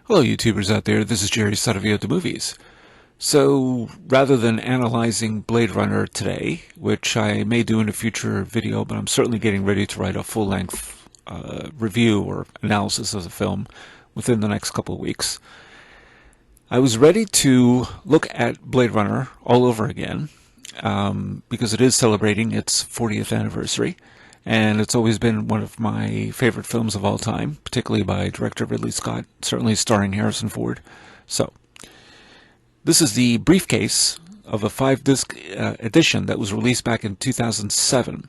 Hello, YouTubers out there. This is Jerry Saravia the Movies. So, rather than analyzing Blade Runner today, which I may do in a future video, but I'm certainly getting ready to write a full-length review or analysis of the film within the next couple of weeks, I was ready to look at Blade Runner all over again, because it is celebrating its 40th anniversary. And it's always been one of my favorite films of all time, particularly by director Ridley Scott, certainly starring Harrison Ford. So, this is the briefcase of a 5-disc edition that was released back in 2007.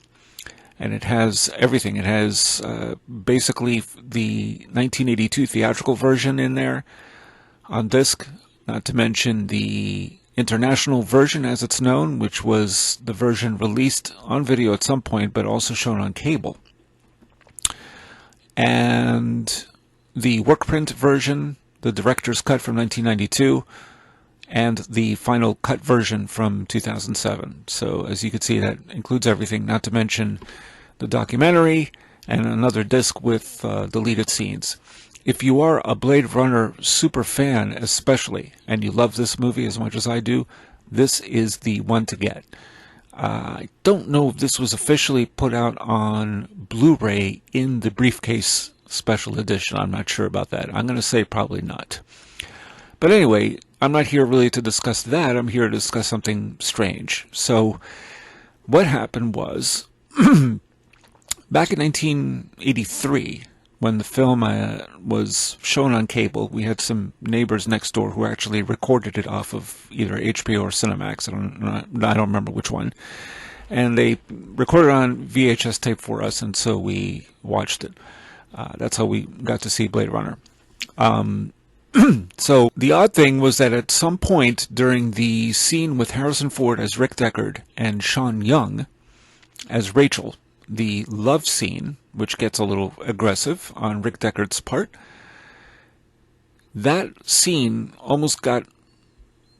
And it has everything. It has basically the 1982 theatrical version in there on disc, not to mention the international version, as it's known, which was the version released on video at some point, but also shown on cable. And the work print version, the director's cut from 1992, and the final cut version from 2007. So, as you can see, that includes everything, not to mention the documentary and another disc with deleted scenes. If you are a Blade Runner super fan especially, and you love this movie as much as I do, this is the one to get. I don't know if this was officially put out on Blu-ray in the briefcase special edition. I'm not sure about that. I'm going to say probably not. But anyway, I'm not here really to discuss that. I'm here to discuss something strange. So, what happened was, back in 1983, when the film was shown on cable, we had some neighbors next door who actually recorded it off of either HBO or Cinemax. I don't remember which one. And they recorded it on VHS tape for us, and so we watched it. That's how we got to see Blade Runner. So the odd thing was that at some point during the scene with Harrison Ford as Rick Deckard and Sean Young as Rachel, the love scene, which gets a little aggressive on Rick Deckard's part, that scene almost got,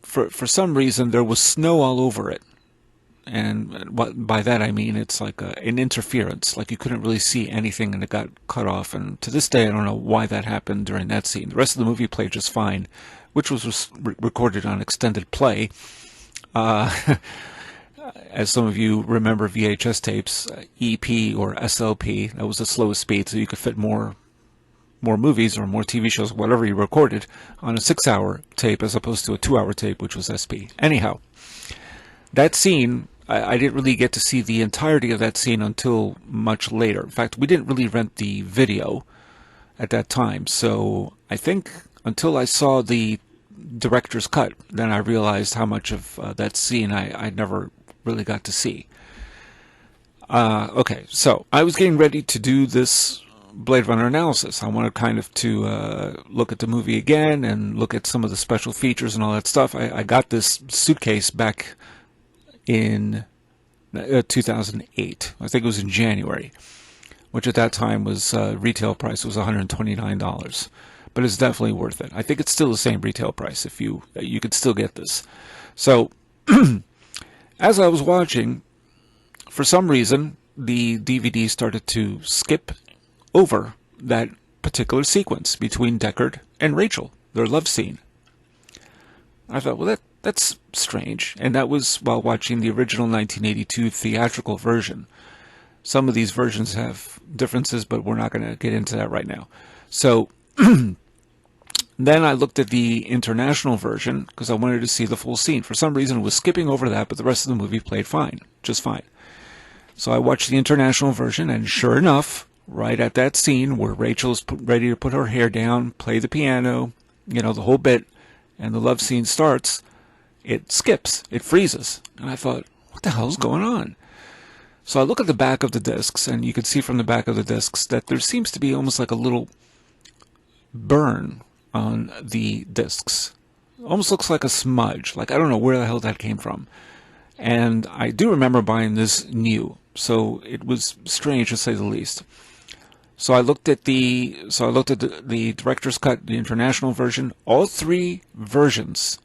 for some reason, there was snow all over it. And by that I mean it's like an interference, like you couldn't really see anything and it got cut off. And to this day I don't know why that happened during that scene. The rest of the movie played just fine, which was recorded on extended play. As some of you remember VHS tapes, EP or SLP, that was the slowest speed, so you could fit more movies or more TV shows, whatever you recorded, on a 6-hour tape as opposed to a 2-hour tape, which was SP. Anyhow, that scene, I didn't really get to see the entirety of that scene until much later. In fact, we didn't really rent the video at that time, so I think until I saw the director's cut, then I realized how much of that scene I never really got to see. Okay, so I was getting ready to do this Blade Runner analysis. I wanted kind of to look at the movie again and look at some of the special features and all that stuff. I got this suitcase back in 2008. I think it was in January, which at that time was retail price was $129. But it's definitely worth it. I think it's still the same retail price if you could still get this. So as I was watching, for some reason, the DVD started to skip over that particular sequence between Deckard and Rachel, their love scene. I thought, well, that's strange. And that was while watching the original 1982 theatrical version. Some of these versions have differences, but we're not going to get into that right now. So then I looked at the international version because I wanted to see the full scene. For some reason, it was skipping over that, but the rest of the movie played fine, just fine. So I watched the international version, and sure enough, right at that scene where Rachel is ready to put her hair down, play the piano, the whole bit, and the love scene starts, it skips, it freezes. And I thought, what the hell's going on? So I look at the back of the discs, and you can see from the back of the discs that there seems to be almost like a little burn on the discs. Almost looks like a smudge. Like, I don't know where the hell that came from. And I do remember buying this new, so it was strange to say the least. So I looked at the director's cut, the international version, all 3 versions,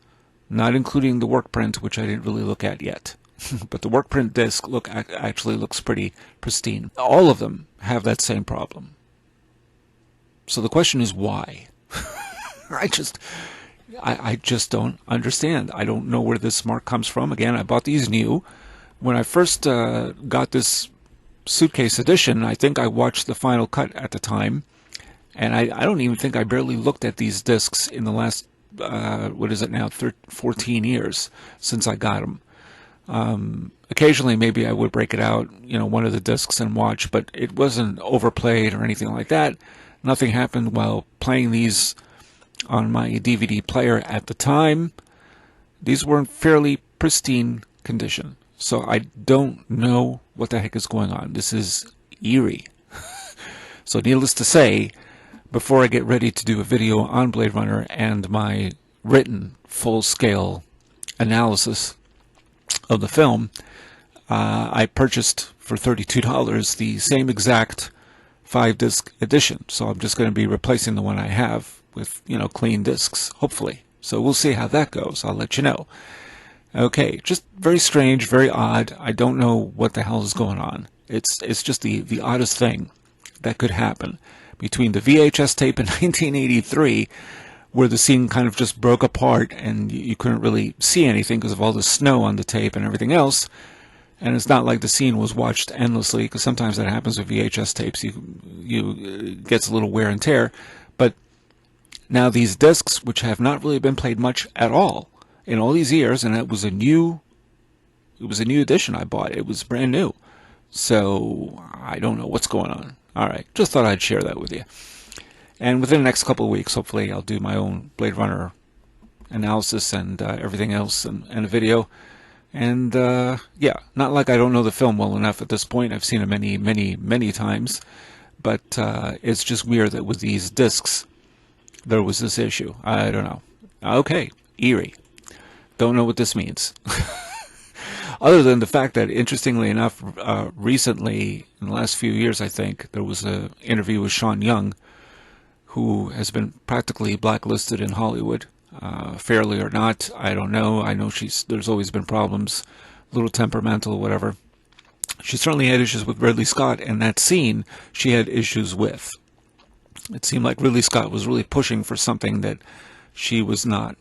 not including the work print, which I didn't really look at yet. But the work print disc actually looks pretty pristine. All of them have that same problem. So the question is why? I just don't understand. I don't know where this mark comes from. Again, I bought these new. When I first got this suitcase edition, I think I watched the final cut at the time, and I don't even think I barely looked at these discs in the last, what is it now, 14 years since I got them. Occasionally, maybe I would break it out, one of the discs and watch, but it wasn't overplayed or anything like that. Nothing happened while playing these on my DVD player at the time. These were in fairly pristine condition. So I don't know what the heck is going on. This is eerie. So needless to say, before I get ready to do a video on Blade Runner and my written full-scale analysis of the film, I purchased for $32 the same exact 5-disc edition. So I'm just going to be replacing the one I have with, clean discs, hopefully. So we'll see how that goes. I'll let you know. Okay, just very strange, very odd. I don't know what the hell is going on. It's just the oddest thing that could happen. Between the VHS tape in 1983, where the scene kind of just broke apart and you couldn't really see anything because of all the snow on the tape and everything else, and it's not like the scene was watched endlessly, because sometimes that happens with VHS tapes. It gets a little wear and tear. But now these discs, which have not really been played much at all in all these years, and it was a new edition I bought. It was brand new. So I don't know what's going on. All right, just thought I'd share that with you. And within the next couple of weeks, hopefully, I'll do my own Blade Runner analysis and everything else and a video. And yeah, not like I don't know the film well enough at this point. I've seen it many, many, many times. But it's just weird that with these discs, there was this issue. I don't know. Okay, eerie. Don't know what this means. Other than the fact that, interestingly enough, recently, in the last few years, I think, there was an interview with Sean Young, who has been practically blacklisted in Hollywood. Fairly or not, I don't know. I know there's always been problems, a little temperamental, whatever. She certainly had issues with Ridley Scott, and that scene she had issues with. It seemed like Ridley Scott was really pushing for something that she was not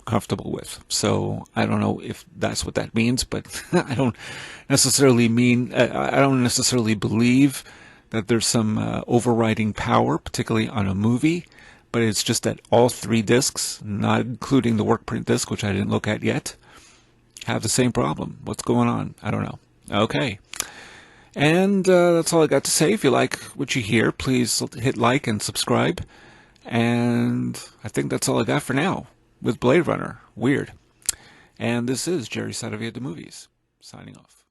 comfortable with. So I don't know if that's what that means, but I don't necessarily believe that there's some overriding power, particularly on a movie. But it's just that all 3 discs, not including the work print disc, which I didn't look at yet, have the same problem. What's going on? I don't know. Okay. And that's all I got to say. If you like what you hear, please hit like and subscribe. And I think that's all I got for now with Blade Runner. Weird. And this is Jerry Saravia the Movies, signing off.